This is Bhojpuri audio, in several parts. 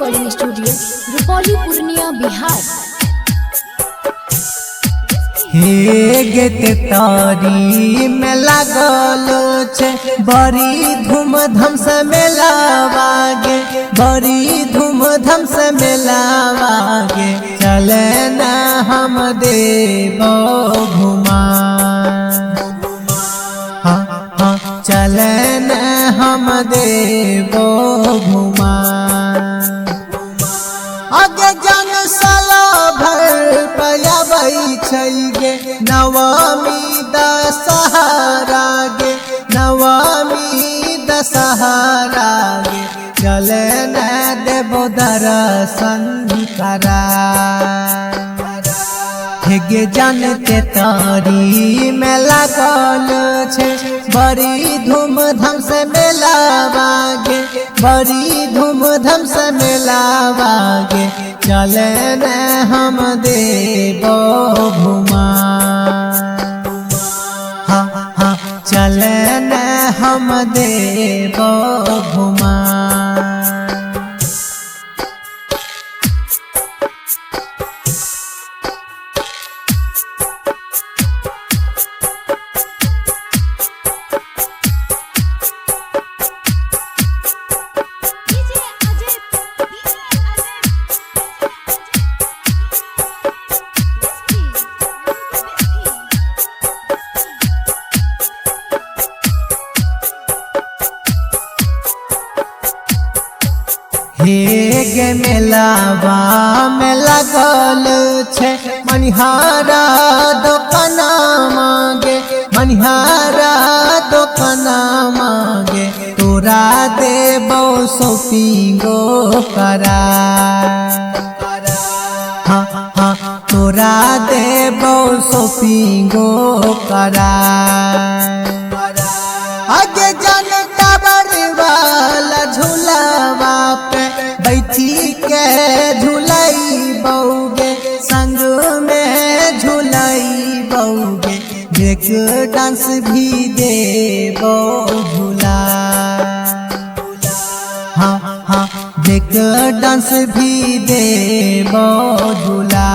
Recording studio Rupauli Purnia Bihar. हे गे तारी में लागल छे बड़ी धूमधाम से मेलावा गे, बड़ी धूमधाम से मेलावा गे। चले न हम देवो घुमा, चले न हम देवो घुमा। आगे जन साला भर पयाबै छै गे, नवमी दशहरा गे, नवमी दशहरा गे। चले न देवो दर्शन करा, हे जानते तारी में लागल छे बड़ी धूमधाम से मेलावा गे, बड़ी धूमधाम से मेलावा गे। चले न हम देवो घुमा, चले न हम देवो घुमा। हे गे मेलावा में लागल छे मनिहारा दोकाना मांगे, मनिहारा दोकाना मांगे। तोरा देबो शॉपिंगो करा, तोरा देबो शॉपिंगो करा। आगे जन टावर वाला झूलावा पे बैठी के झूलाई बौगे, संग में झूलाई बौगे। ब्रेक डांस भी देबो झूला, ब्रेक डांस भी देबो झूला।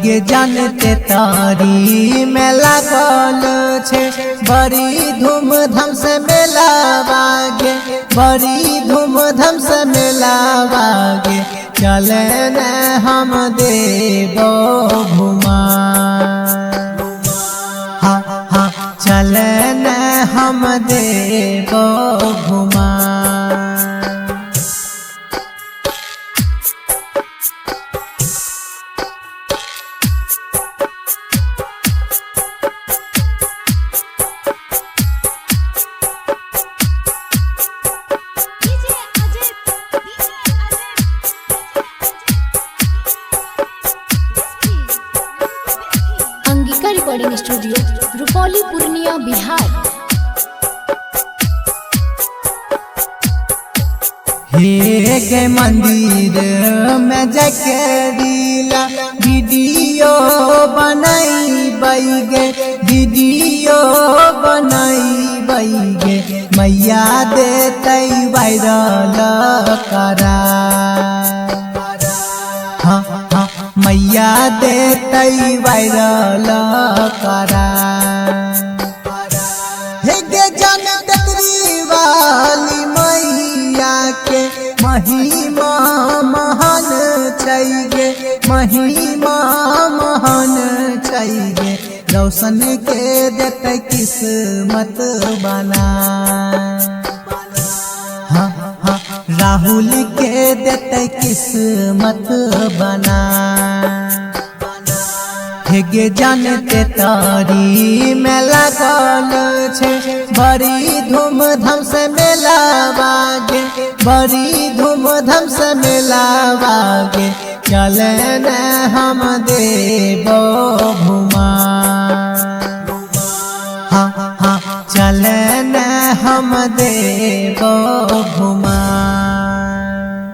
हे जानते तारी में लागल छे बड़ी धूमधाम से मेलावा गे, बड़ी धूमधाम से मेलावा गे। चले न हम देवो घुमा, चले न हम देवो घुमा। Angika recording studio Rupauli Purnia Bihar. हे गे मंदिर में जाके रीला वीडियो बनाई बैगे, वीडियो बनाई बैगे। मैया देते वायरल करा, मैया देते वायरल करा। हे गे जन डगरी वाली मैया के महिमा महान छै गे, महिमा महान छै गे। रोशन के देते किस्मत बना, राहुल के देते किस्मत बना। हे जानते तारी में लागल छे बड़ी धूमधाम से मेलावा गे, बड़ी धूमधाम से मेलावा गे। चले न हम देवो घुमा, चले न हम देवो घुमा।